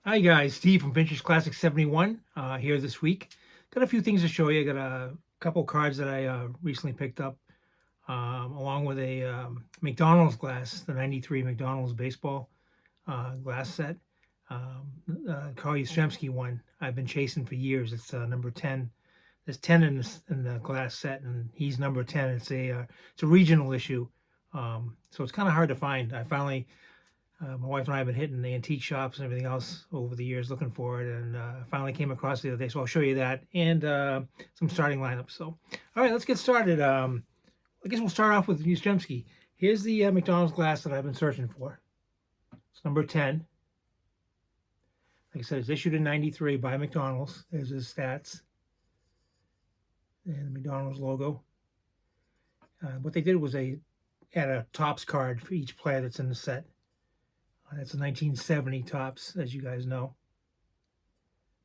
Hi guys, Steve from Vintage Classic 71 here this week. Got a few things to show you. Got a couple cards that I recently picked up, along with a McDonald's glass, the '93 McDonald's baseball glass set. Carl Yastrzemski one I've been chasing for years. It's number 10. There's 10 in the glass set, and he's number 10. It's a regional issue, so it's kind of hard to find. I finally my wife and I have been hitting the antique shops and everything else over the years looking for it, and finally came across it the other day. So I'll show you that and some starting lineups. So, all right, let's get started. I guess we'll start off with Yastrzemski. Here's the McDonald's glass that I've been searching for. It's number 10. Like I said, it's issued in '93 by McDonald's. There's his stats and the McDonald's logo. What they did was they had a Topps card for each player that's in the set. That's a 1970 Topps, as you guys know.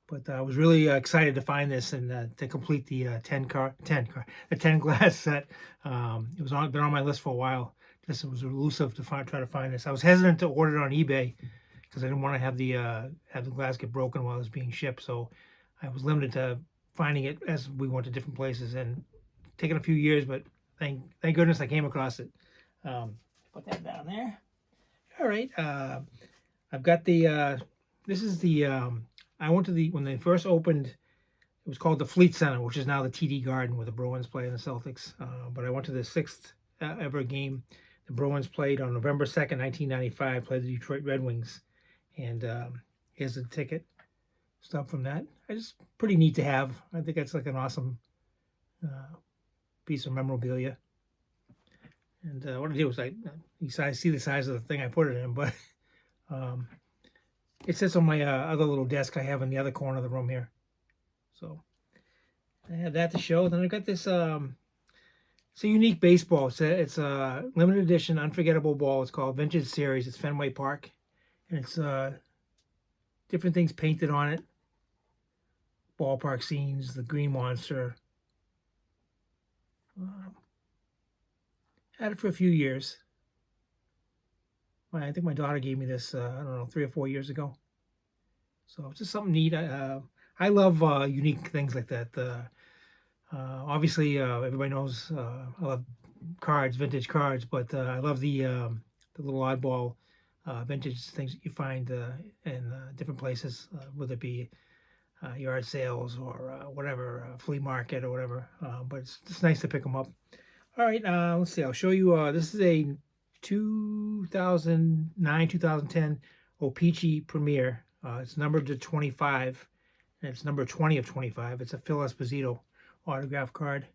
But I was really excited to find this and to complete the 10 glass set. It was been on my list for a while. Just it was elusive to try to find this. I was hesitant to order it on eBay because I didn't want to have the glass get broken while it was being shipped. So I was limited to finding it as we went to different places, and taken a few years, but thank goodness I came across it. Put that down there. All right, I've got this is I went to when they first opened, it was called the Fleet Center, which is now the TD Garden where the Bruins play and the Celtics. But I went to the sixth ever game the Bruins played on November 2nd, 1995, played the Detroit Red Wings. And here's the ticket stub from that. It's pretty neat to have. I think that's like an awesome piece of memorabilia. And what I did was I see the size of the thing I put it in, but it sits on my other little desk I have in the other corner of the room here. So I have that to show. Then I got this. It's a unique baseball. It's a limited edition, unforgettable ball. It's called Vintage Series. It's Fenway Park, and it's different things painted on it. Ballpark scenes, the Green Monster. Had it for a few years. I think my daughter gave me this, I don't know, 3 or 4 years ago. So it's just something neat. I love unique things like that. Obviously, everybody knows I love cards, vintage cards, but I love the little oddball vintage things that you find in different places, whether it be yard sales or whatever, flea market or whatever. But it's just nice to pick them up. All right, let's see. I'll show you. This is a 2009-2010 O-Pee-Chee Premier. It's numbered to 25, and it's number 20 of 25. It's a Phil Esposito autograph card.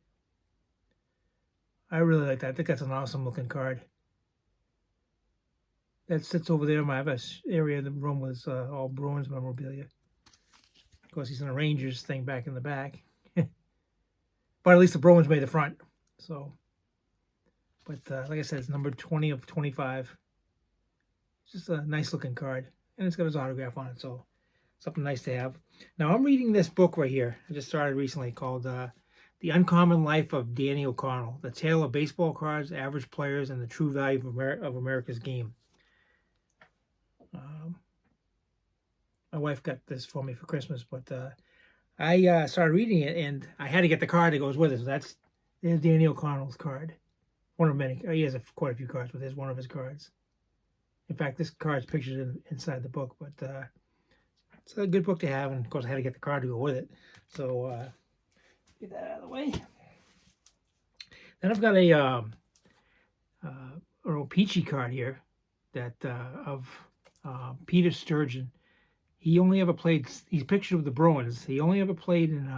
I really like that. I think that's an awesome looking card. That sits over there in my area of the room with all Bruins memorabilia. Of course, he's in a Rangers thing back in the back. But at least the Bruins made the front. So. But like I said, it's number 20 of 25. It's just a nice looking card. And it's got his autograph on it, so something nice to have. Now, I'm reading this book right here. I just started recently called The Uncommon Life of Danny O'Connell, The Tale of Baseball Cards, Average Players, and the True Value of America's Game. My wife got this for me for Christmas, but I started reading it, and I had to get the card that goes with it. So there's Danny O'Connell's card. One of many. He has quite a few cards, but there's one of his cards. In fact, this card's pictured inside the book, but it's a good book to have. And of course, I had to get the card to go with it. So get that out of the way. Then I've got an O-Pee-Chee card here that of Peter Sturgeon. He only ever played. He's pictured with the Bruins. He only ever played in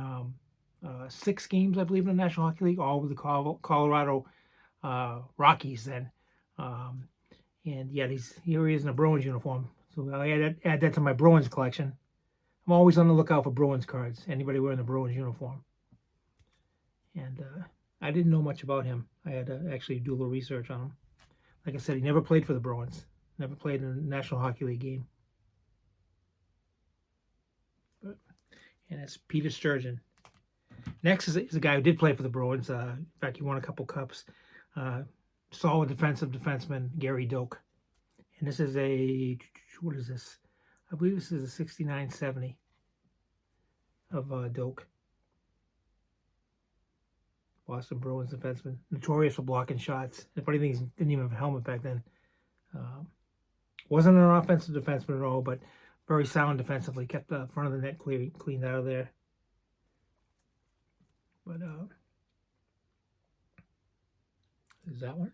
6 games, I believe, in the National Hockey League, all with the Colorado Rockies then. And yeah, here he is in a Bruins uniform. So I add that to my Bruins collection. I'm always on the lookout for Bruins cards. Anybody wearing the Bruins uniform. And I didn't know much about him. I had to actually do a little research on him. Like I said, he never played for the Bruins. Never played in a National Hockey League game. And it's Peter Sturgeon. Next is a guy who did play for the Bruins. In fact, he won a couple cups. Solid defenseman, Gary Doak. And this is what is this? I believe this is a 6970 of Doak. Boston Bruins defenseman, notorious for blocking shots. The funny thing is, he didn't even have a helmet back then. Wasn't an offensive defenseman at all, but very sound defensively. Kept the front of the net cleaned out of there. But there's that one.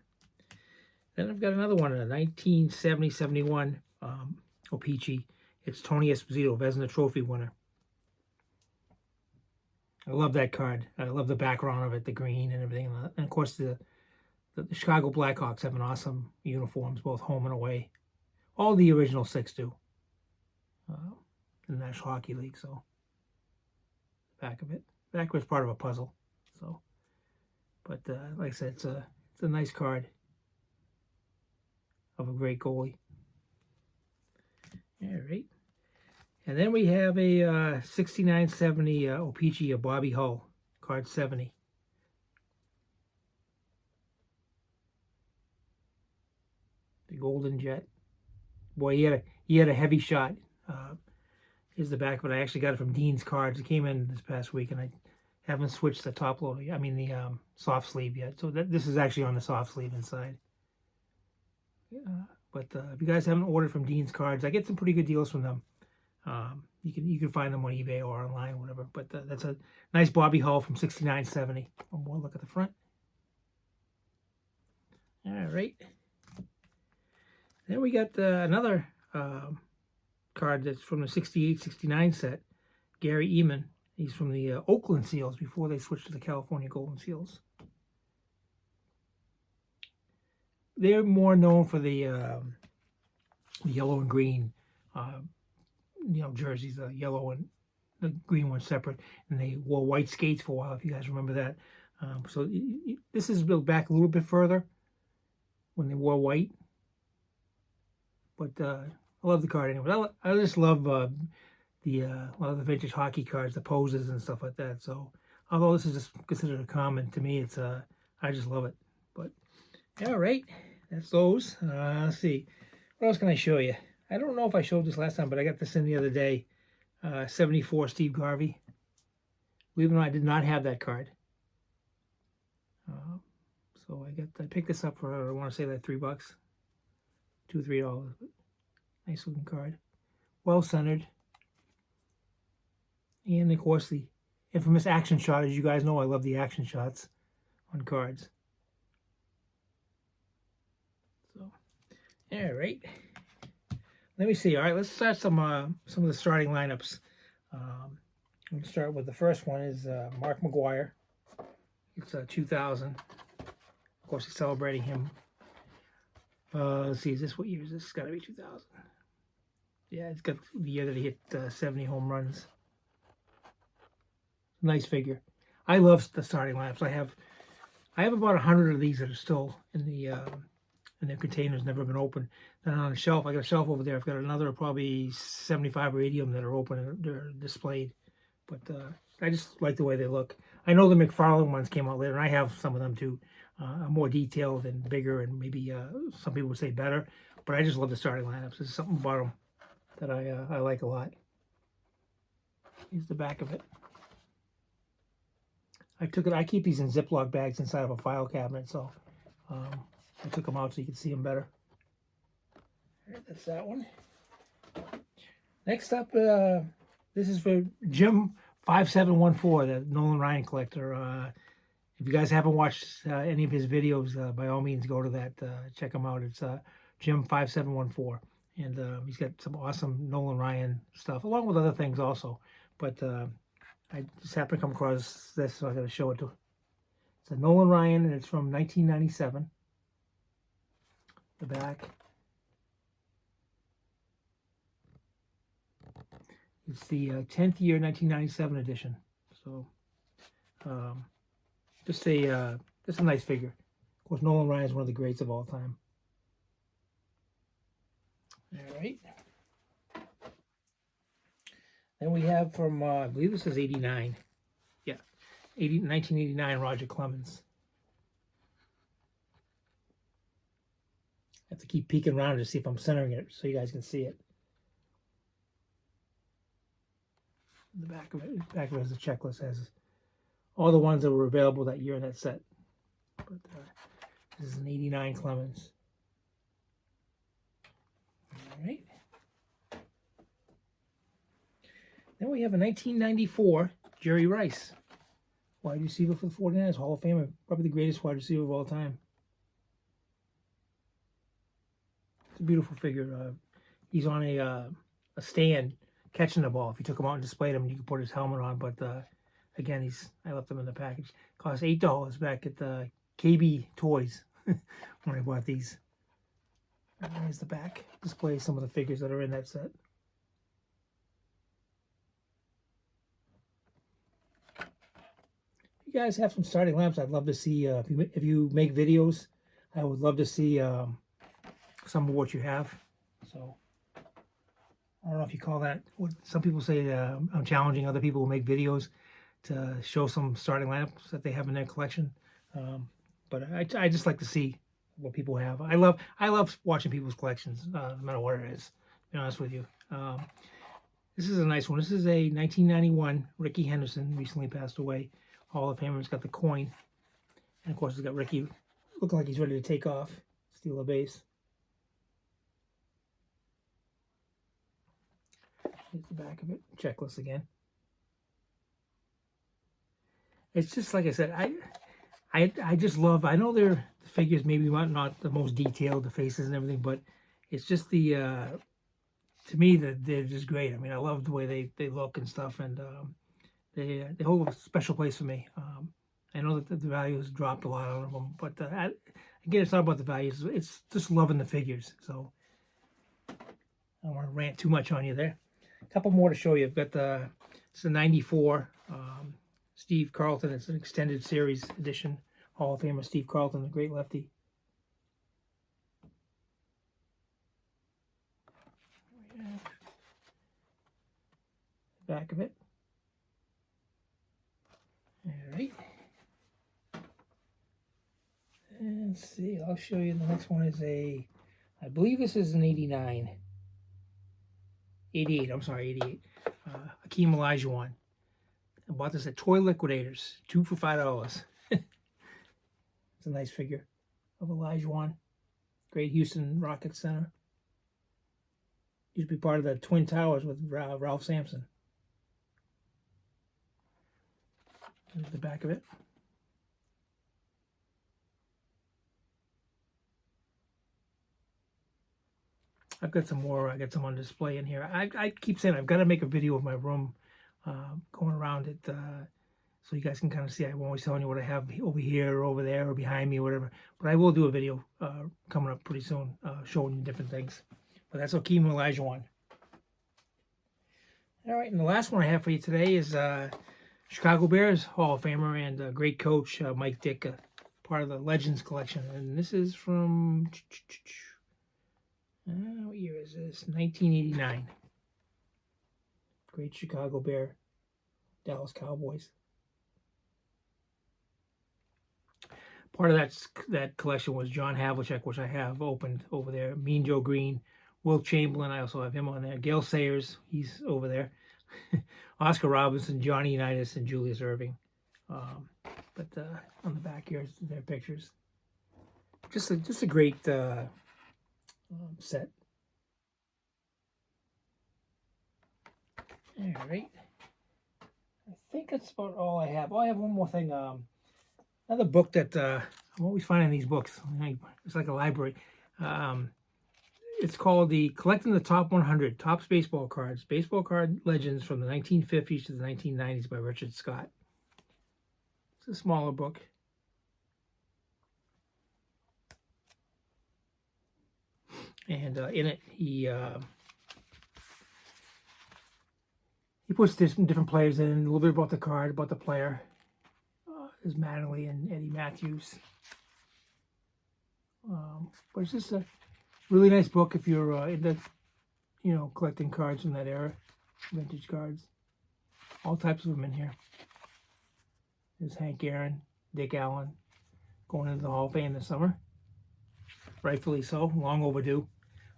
Then I've got another one, a 1970-71 O-Pee-Chee. It's Tony Esposito, Vezina Trophy winner. I love that card. I love the background of it, the green and everything. And of course, the Chicago Blackhawks have an awesome uniforms, both home and away. All the original 6 do. In the National Hockey League, so back of it. Back was part of a puzzle. So, but like I said, it's a nice card of a great goalie. All right. And then we have a 6970 O-Pee-Chee of Bobby Hull, card 70. The Golden Jet. Boy, he had a heavy shot. Here's the back of it. I actually got it from Dean's Cards. It came in this past week, and I haven't switched the top load. I mean the soft sleeve yet. So this is actually on the soft sleeve inside. But if you guys haven't ordered from Dean's Cards, I get some pretty good deals from them. You can find them on eBay or online, or whatever. But that's a nice Bobby Hull from 6970. One more look at the front. All right. Then we got another card that's from the 68-69 set. Gary Eman. He's from the Oakland Seals before they switched to the California Golden Seals. They're more known for the yellow and green, jerseys. The yellow and the green one separate, and they wore white skates for a while. If you guys remember that, so this is built back a little bit further when they wore white. But I love the card anyway. I just love a lot of the vintage hockey cards, the poses and stuff like that. So although this is just considered a common, to me, it's I just love it. But all right, that's those. Let's see, what else can I show you? I don't know if I showed this last time, but I got this in the other day. 74 Steve Garvey. Believe it or not, I did not have that card. So I picked this up for, I want to say like $3, $2-3. Nice looking card, well centered, and of course the infamous action shot. As you guys know, I love the action shots on cards. So, all right. Let me see. All right, let's start some of the starting lineups. I'm going to start with the first one is Mark McGuire. It's 2000. Of course, he's celebrating him. Let's see, is this, what year is this? It's got to be 2000. Yeah, it's got the year that he hit 70 home runs. Nice figure. I love the starting lineups. I have about 100 of these that are still in their containers, never been opened. Then on a shelf, I got a shelf over there. I've got another probably 75 or 80 of them that are open and they're displayed. But I just like the way they look. I know the McFarlane ones came out later, and I have some of them too. More detailed and bigger, and maybe some people would say better. But I just love the starting lineups. There's something about them that I like a lot. Here's the back of it. I keep these in Ziploc bags inside of a file cabinet, so I took them out so you can see them better. All right, that's that one. Next up, this is for Jim 5714, the Nolan Ryan collector. If you guys haven't watched any of his videos, by all means go to that, check him out. It's Jim 5714, and he's got some awesome Nolan Ryan stuff, along with other things also. But I just happened to come across this, so I got to show it to. It's a Nolan Ryan, and it's from 1997. The back. It's the 10th year 1997 edition. So just a nice figure. Of course, Nolan Ryan is one of the greats of all time. All right. Then we have from, I believe this is 89. Yeah, 1989, Roger Clemens. I have to keep peeking around to see if I'm centering it so you guys can see it. The back of it has a checklist, has all the ones that were available that year in that set. But this is an '89 Clemens. All right. Then we have a 1994 Jerry Rice, wide receiver for the 49ers, Hall of Famer, probably the greatest wide receiver of all time. It's a beautiful figure. He's on a stand catching the ball. If you took him out and displayed him, you could put his helmet on. But again, I left him in the package. Cost $8 back at the KB Toys when I bought these. And there's the back. Displays some of the figures that are in that set. If you guys have some starting lamps, I'd love to see. If you make videos, I would love to see some of what you have. So I don't know if you call that. What some people say. I'm challenging other people who make videos to show some starting lamps that they have in their collection. But I just like to see what people have. I love watching people's collections, no matter what it is. To be honest with you. This is a nice one. This is a 1991 Ricky Henderson, recently passed away, Hall of Famer. It's got the coin, and of course it's got Ricky looking like he's ready to take off, steal a base. Here's the back of it. Checklist again. It's just like I said. I just love. I know the figures maybe not the most detailed, the faces and everything, but it's just the. To me, they're just great. I mean, I love the way they look and stuff, and they hold a special place for me. I know that the value has dropped a lot on them, but again, it's not about the values. It's just loving the figures. So I don't want to rant too much on you there. A couple more to show you. I've got it's a '94 Steve Carlton. It's an extended series edition. Hall of Famer Steve Carlton, the great lefty. Back of it. All right. And let's see, I'll show you. The next one is I believe this is an 89. 88, I'm sorry, 88. Hakeem Olajuwon. I bought this at Toy Liquidators, 2 for $5. It's a nice figure of Olajuwon. Great Houston Rockets center. Used to be part of the Twin Towers with Ralph Sampson. There's the back of it. I've got some more. I got some on display in here. I keep saying I've got to make a video of my room, going around it, so you guys can kind of see. I'm always telling you what I have over here or over there or behind me or whatever. But I will do a video coming up pretty soon, showing you different things. But that's Hakeem Olajuwon. All right, and the last one I have for you today is Chicago Bears Hall of Famer and great coach Mike Ditka, part of the Legends collection. And this is from, what year is this? 1989. Great Chicago Bear, Dallas Cowboys. Part of that collection was John Havlicek, which I have opened over there. Mean Joe Green, Wilt Chamberlain, I also have him on there. Gale Sayers, he's over there. Oscar Robertson, Johnny Unitas, and Julius Erving. But on the back here, their pictures. Just a great set. All right. I think that's about all I have. Oh, I have one more thing. Another book that I'm always finding these books. It's like a library. It's called the Collecting the Top 100 Topps Baseball Cards, Baseball Card Legends from the 1950s to the 1990s by Richard Scott. It's a smaller book. And in it, he puts different players in, a little bit about the card, about the player. There's Mattingly and Eddie Matthews. But it's just a really nice book if you're into, collecting cards from that era, vintage cards. All types of them in here. There's Hank Aaron, Dick Allen, going into the Hall of Fame this summer. Rightfully so, long overdue.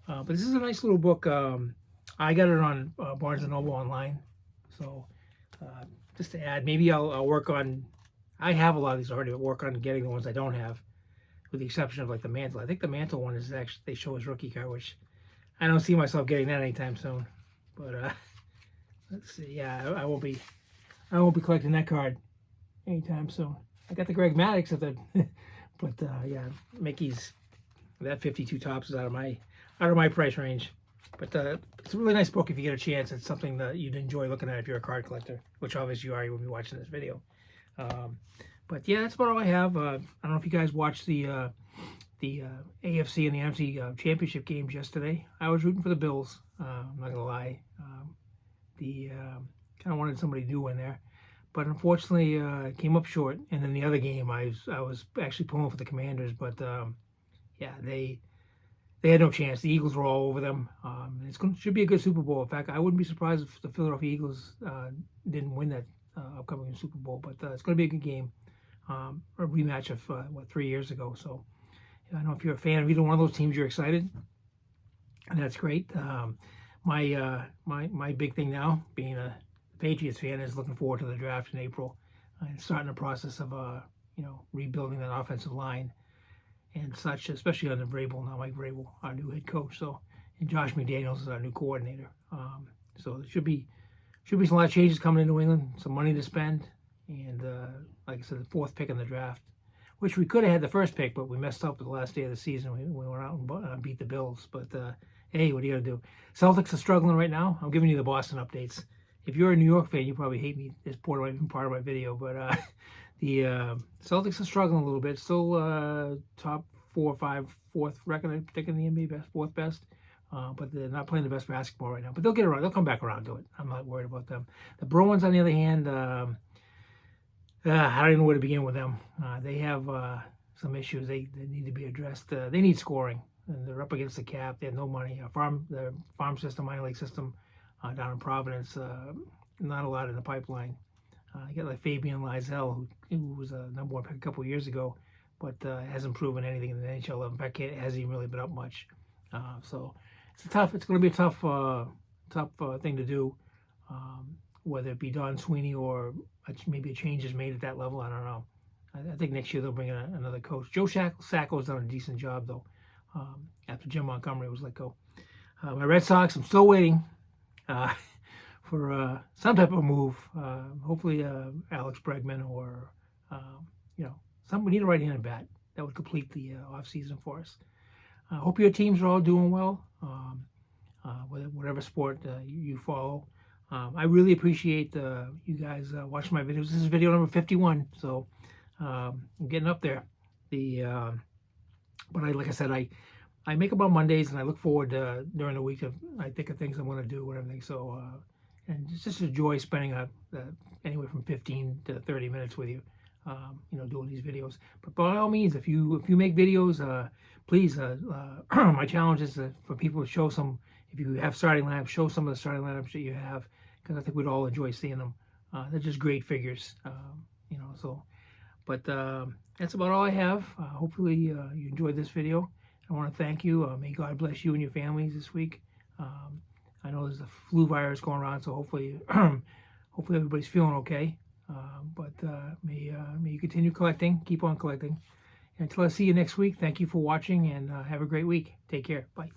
But this is a nice little book. I got it on Barnes & Noble online. So just to add, maybe I'll work on. I have a lot of these already, but work on getting the ones I don't have, with the exception of like the mantle. I think the mantle one is actually they show as rookie card, which I don't see myself getting that anytime soon. But let's see. Yeah, I won't be. I won't be collecting that card anytime soon. I got the Greg Maddux at the, but yeah, Mickey's that 52 tops is out of my price range. But it's a really nice book if you get a chance. It's something that you'd enjoy looking at if you're a card collector, which obviously you are. You will be watching this video. But yeah, that's about all I have. I don't know if you guys watched the AFC and the NFC championship games yesterday. I was rooting for the Bills. I'm not gonna lie. Kind of wanted somebody new in there, but unfortunately came up short. And then the other game, I was actually pulling for the Commanders, but yeah, they had no chance. The Eagles were all over them. Should be a good Super Bowl. In fact, I wouldn't be surprised if the Philadelphia Eagles didn't win that upcoming Super Bowl. But it's going to be a good game. A rematch of 3 years ago. So I don't know if you're a fan of either one of those teams, you're excited, and that's great. My big thing now, being a Patriots fan, is looking forward to the draft in April and starting the process of rebuilding that offensive line and such, especially under Vrabel now, Mike Vrabel, our new head coach. So, and Josh McDaniels is our new coordinator. So there should be a lot of changes coming in New England, some money to spend, and like I said, the 4th pick in the draft, which we could have had the 1st pick, but we messed up the last day of the season. We went out and beat the Bills. But hey, what are you gonna do? Celtics are struggling right now. I'm giving you the Boston updates. If you're a New York fan, you probably hate me. It's part of my video, but the Celtics are struggling a little bit. Still top 4 or 5, 4th record, I think, in the NBA, best, 4th best. But they're not playing the best basketball right now. But they'll get around. They'll come back around to it. I'm not worried about them. The Bruins, on the other hand, I don't even know where to begin with them. They have some issues. They need to be addressed. They need scoring, and they're up against the cap. They have no money. The farm system, minor league system, down in Providence, not a lot in the pipeline. You got like Fabian Lysell, who was a number 1 pick a couple of years ago, but hasn't proven anything in the NHL level. In fact, it hasn't even really been up much. So it's going to be a tough thing to do. Whether it be Don Sweeney or maybe a change is made at that level, I don't know. I think next year they'll bring in another coach. Joe Sacco's done a decent job, though, after Jim Montgomery was let go. My Red Sox, I'm still waiting for some type of move. Hopefully Alex Bregman or, we need a right-handed bat that would complete the offseason for us. I hope your teams are all doing well, whatever sport you follow. I really appreciate you guys watching my videos. This is video number 51, so I'm getting up there. But like I said, I make them on Mondays, and I look forward to during the week. I think of things I'm going to do and everything. So, and it's just a joy spending anywhere from 15 to 30 minutes with you, doing these videos. But by all means, if you make videos, please, my challenge is for people to show some. If you have starting lineups, show some of the starting lineups that you have, because I think we'd all enjoy seeing them. They're just great figures, So, but that's about all I have. Hopefully you enjoyed this video. I want to thank you. May God bless you and your families this week. I know there's a flu virus going around, so hopefully everybody's feeling okay. But may you continue collecting. Keep on collecting. Until I see you next week, thank you for watching, and have a great week. Take care. Bye.